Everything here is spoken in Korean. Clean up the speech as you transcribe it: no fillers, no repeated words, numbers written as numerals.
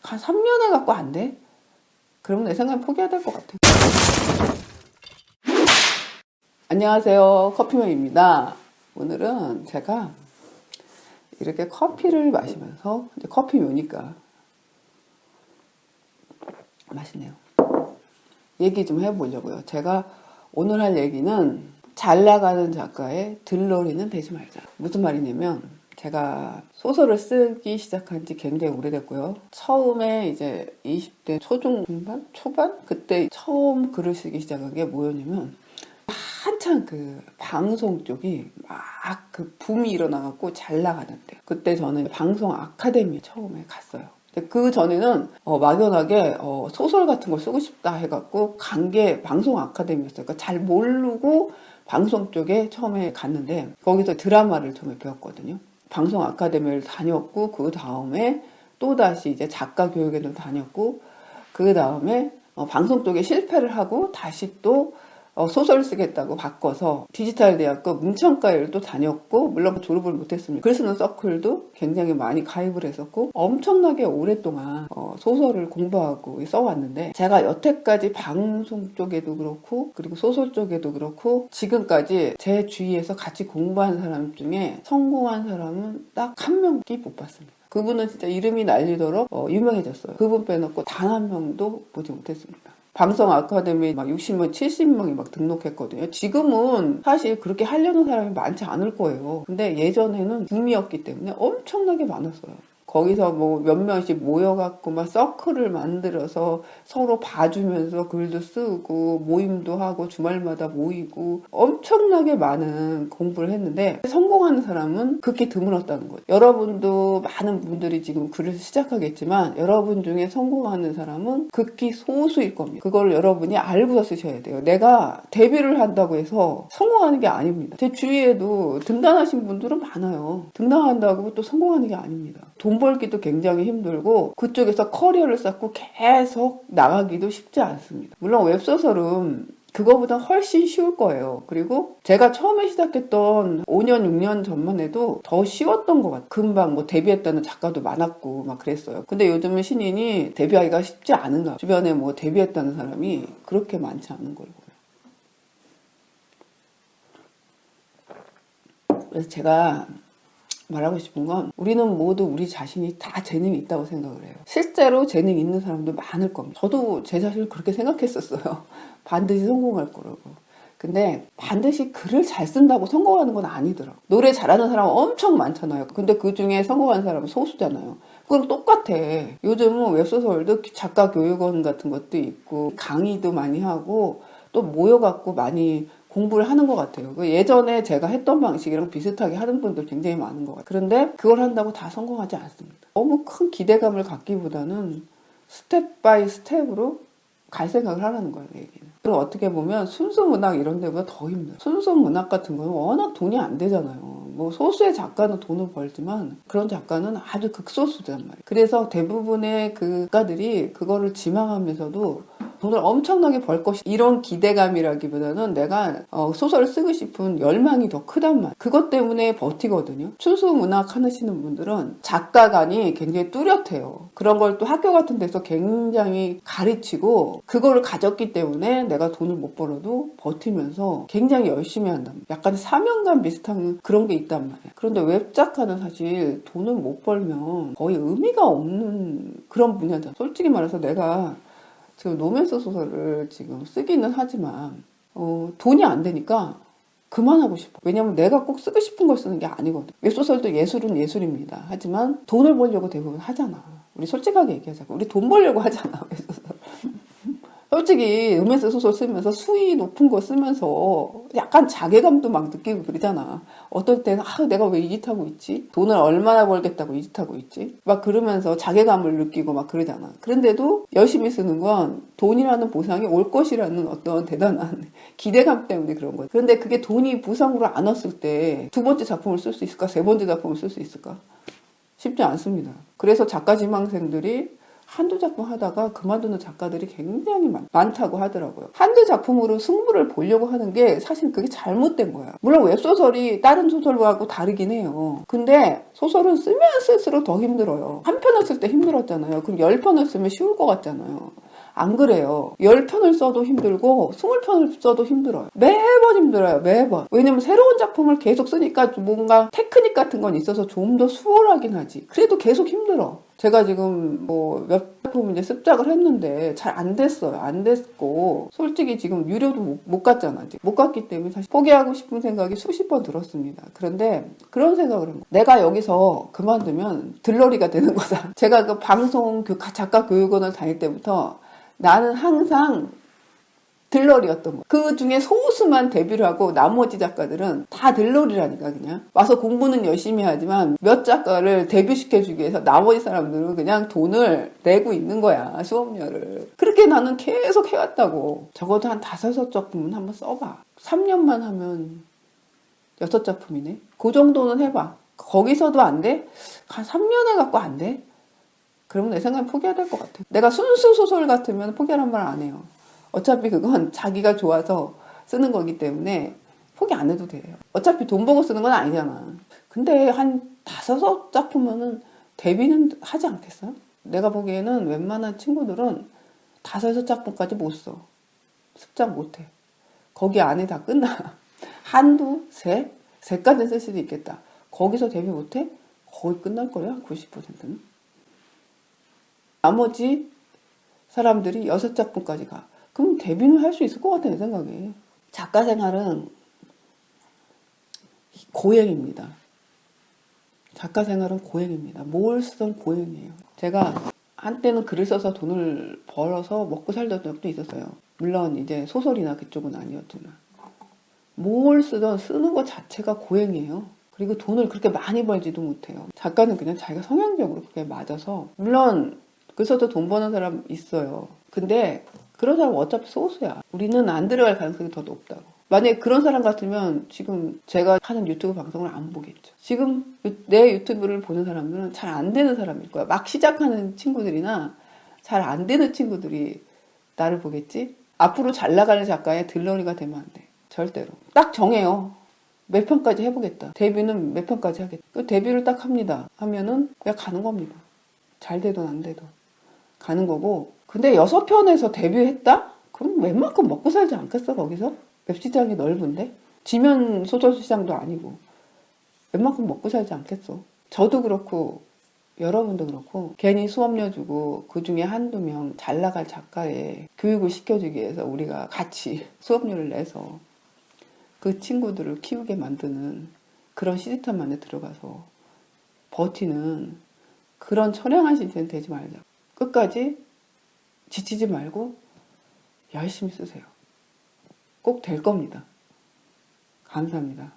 한 3년에 갖고 안 돼? 그러면 내 생각엔 포기해야 될 것 같아. 안녕하세요. 커피맨입니다. 오늘은 제가 이렇게 커피를 마시면서, 이제 커피묘니까 맛있네요. 얘기 좀 해보려고요. 제가 오늘 할 얘기는 잘 나가는 작가의 들러리는 되지 말자. 무슨 말이냐면, 제가 소설을 쓰기 시작한 지 굉장히 오래됐고요. 처음에 이제 20대 초중반? 초반? 그때 처음 글을 쓰기 시작한 게 뭐였냐면, 한창 그 방송 쪽이 막 그 붐이 일어나갖고 잘 나가는데, 그때 저는 방송 아카데미 처음에 갔어요. 그 전에는 막연하게 소설 같은 걸 쓰고 싶다 해갖고 간 게 방송 아카데미였어요. 그러니까 잘 모르고 방송 쪽에 처음에 갔는데, 거기서 드라마를 처음에 배웠거든요. 방송 아카데미를 다녔고, 그 다음에 또다시 이제 작가 교육에도 다녔고, 그 다음에 방송 쪽에 실패를 하고 다시 또 소설 쓰겠다고 바꿔서 디지털 대학교 문창과를 또 다녔고, 물론 졸업을 못했습니다. 글 쓰는 서클도 굉장히 많이 가입을 했었고, 엄청나게 오랫동안 소설을 공부하고 써왔는데, 제가 여태까지 방송 쪽에도 그렇고 그리고 소설 쪽에도 그렇고 지금까지 제 주위에서 같이 공부한 사람 중에 성공한 사람은 딱 한 명밖에 못 봤습니다. 그분은 진짜 이름이 날리도록 유명해졌어요. 그분 빼놓고 단 한 명도 보지 못했습니다. 방송 아카데미 막 60명, 70명이 막 등록했거든요. 지금은 사실 그렇게 하려는 사람이 많지 않을 거예요. 근데 예전에는 붐이었기 때문에 엄청나게 많았어요. 거기서 뭐 몇 명씩 모여갖고 막 서클을 만들어서 서로 봐주면서 글도 쓰고 모임도 하고 주말마다 모이고 엄청나게 많은 공부를 했는데, 성공하는 사람은 극히 드물었다는 거예요. 여러분도 많은 분들이 지금 글을 시작하겠지만 여러분 중에 성공하는 사람은 극히 소수일 겁니다. 그걸 여러분이 알고서 쓰셔야 돼요. 내가 데뷔를 한다고 해서 성공하는 게 아닙니다. 제 주위에도 등단하신 분들은 많아요. 등단한다고 또 성공하는 게 아닙니다. 돈 벌기도 굉장히 힘들고 그쪽에서 커리어를 쌓고 계속 나가기도 쉽지 않습니다. 물론 웹소설은 그거보다 훨씬 쉬울 거예요. 그리고 제가 처음에 시작했던 5년, 6년 전만 해도 더 쉬웠던 것 같아요. 금방 뭐 데뷔했다는 작가도 많았고 막 그랬어요. 근데 요즘은 신인이 데뷔하기가 쉽지 않은가. 주변에 뭐 데뷔했다는 사람이 그렇게 많지 않은 걸로. 그래서 제가 말하고 싶은 건, 우리는 모두 우리 자신이 다 재능이 있다고 생각을 해요. 실제로 재능 있는 사람도 많을 겁니다. 저도 제 자신을 그렇게 생각했었어요. 반드시 성공할 거라고. 근데 반드시 글을 잘 쓴다고 성공하는 건 아니더라고. 노래 잘하는 사람은 엄청 많잖아요. 근데 그 중에 성공한 사람은 소수잖아요. 그럼 똑같아. 요즘은 웹소설도 작가 교육원 같은 것도 있고 강의도 많이 하고 또 모여갖고 많이 공부를 하는 것 같아요. 예전에 제가 했던 방식이랑 비슷하게 하는 분들 굉장히 많은 것 같아요. 그런데 그걸 한다고 다 성공하지 않습니다. 너무 큰 기대감을 갖기보다는 스텝 바이 스텝으로 갈 생각을 하라는 거예요, 얘기는. 그럼 어떻게 보면 순수 문학 이런 데보다 더 힘들어요. 순수 문학 같은 거는 워낙 돈이 안 되잖아요. 뭐 소수의 작가는 돈을 벌지만 그런 작가는 아주 극소수란 말이에요. 그래서 대부분의 그 작가들이 그거를 지망하면서도 돈을 엄청나게 벌 것이, 이런 기대감이라기보다는 내가 소설을 쓰고 싶은 열망이 더 크단 말이에요. 그것 때문에 버티거든요. 순수 문학 하시는 분들은 작가간이 굉장히 뚜렷해요. 그런 걸 또 학교 같은 데서 굉장히 가르치고 그거를 가졌기 때문에 내가 돈을 못 벌어도 버티면서 굉장히 열심히 한단 말이에요. 약간 사명감 비슷한 그런 게 있단 말이에요. 그런데 웹작가는 사실 돈을 못 벌면 거의 의미가 없는 그런 분야다. 솔직히 말해서 내가 지금 로맨스 소설을 지금 쓰기는 하지만 돈이 안 되니까 그만하고 싶어. 왜냐면 내가 꼭 쓰고 싶은 걸 쓰는 게 아니거든. 웹소설도 예술은 예술입니다. 하지만 돈을 벌려고 대부분 하잖아. 우리 솔직하게 얘기하자고. 우리 돈 벌려고 하잖아, 웹소설. 솔직히 로맨스 소설 쓰면서 수위 높은 거 쓰면서 약간 자괴감도 막 느끼고 그러잖아. 어떨 때는 내가 왜 이 짓 하고 있지? 돈을 얼마나 벌겠다고 이 짓 하고 있지? 막 그러면서 자괴감을 느끼고 막 그러잖아. 그런데도 열심히 쓰는 건 돈이라는 보상이 올 것이라는 어떤 대단한 기대감 때문에 그런 거야. 그런데 그게 돈이 보상으로 안 왔을 때 두 번째 작품을 쓸 수 있을까? 세 번째 작품을 쓸 수 있을까? 쉽지 않습니다. 그래서 작가 지망생들이 한두 작품 하다가 그만두는 작가들이 굉장히 많다고 하더라고요. 한두 작품으로 승부를 보려고 하는 게 사실 그게 잘못된 거야. 물론 웹소설이 다른 소설하고 다르긴 해요. 근데 소설은 쓰면 쓸수록 더 힘들어요. 한 편을 쓸 때 힘들었잖아요. 그럼 10편을 쓰면 쉬울 것 같잖아요. 안 그래요. 10편을 써도 힘들고 20편을 써도 힘들어요. 매번 힘들어요. 매번. 왜냐면 새로운 작품을 계속 쓰니까 뭔가 테크닉 같은 건 있어서 좀 더 수월하긴 하지. 그래도 계속 힘들어. 제가 지금 뭐 몇 작품 이제 습작을 했는데 잘 안 됐어요. 안 됐고 솔직히 지금 유료도 못 갔잖아. 아직. 못 갔기 때문에 사실 포기하고 싶은 생각이 수십 번 들었습니다. 그런데 그런 생각을 합니다. 내가 여기서 그만두면 들러리가 되는 거다. 제가 그 방송 작가 교육원을 다닐 때부터 나는 항상 들러리였던 거야. 그 중에 소수만 데뷔를 하고 나머지 작가들은 다 들러리라니까. 그냥 와서 공부는 열심히 하지만 몇 작가를 데뷔시켜주기 위해서 나머지 사람들은 그냥 돈을 내고 있는 거야. 수업료를. 그렇게 나는 계속 해왔다고. 적어도 한 5작품은 한번 써봐. 3년만 하면 6작품이네. 그 정도는 해봐. 거기서도 안 돼? 한 3년 해갖고 안 돼? 그러면 내 생각엔 포기해야 될 것 같아. 내가 순수 소설 같으면 포기하란 말 안 해요. 어차피 그건 자기가 좋아서 쓰는 거기 때문에 포기 안 해도 돼요. 어차피 돈 보고 쓰는 건 아니잖아. 근데 한 5작품은 데뷔는 하지 않겠어? 내가 보기에는 웬만한 친구들은 5작품까지 못 써. 습작 못 해. 거기 안에 다 끝나. 한두, 셋까지는 쓸 수도 있겠다. 거기서 데뷔 못 해? 거의 끝날 거야, 90%는. 나머지 사람들이 6작품까지 가. 그럼 데뷔는 할 수 있을 것 같아, 내 생각에. 작가 생활은 고행입니다. 작가 생활은 고행입니다. 뭘 쓰던 고행이에요. 제가 한때는 글을 써서 돈을 벌어서 먹고 살던 적도 있었어요. 물론 이제 소설이나 그쪽은 아니었지만. 뭘 쓰던 쓰는 것 자체가 고행이에요. 그리고 돈을 그렇게 많이 벌지도 못해요. 작가는 그냥 자기가 성향적으로 그게 맞아서. 물론 글 써서 돈 버는 사람 있어요. 근데 그런 사람은 어차피 소수야. 우리는 안 들어갈 가능성이 더 높다고. 만약에 그런 사람 같으면 지금 제가 하는 유튜브 방송을 안 보겠죠. 지금 내 유튜브를 보는 사람들은 잘 안 되는 사람일 거야. 막 시작하는 친구들이나 잘 안 되는 친구들이 나를 보겠지? 앞으로 잘 나가는 작가의 들러리가 되면 안 돼. 절대로. 딱 정해요. 몇 편까지 해보겠다. 데뷔는 몇 편까지 하겠다. 그 데뷔를 딱 합니다. 하면은 그냥 가는 겁니다. 잘 되든 안 되든. 가는 거고. 근데 6편에서 데뷔했다? 그럼 웬만큼 먹고 살지 않겠어, 거기서? 웹시장이 넓은데? 지면 소설 시장도 아니고. 웬만큼 먹고 살지 않겠어. 저도 그렇고, 여러분도 그렇고, 괜히 수업료 주고, 그 중에 한두 명 잘 나갈 작가의 교육을 시켜주기 위해서 우리가 같이 수업료를 내서 그 친구들을 키우게 만드는 그런 시스템 안에 들어가서 버티는 그런 처량한 시스템 되지 말자. 끝까지 지치지 말고 열심히 쓰세요. 꼭 될 겁니다. 감사합니다.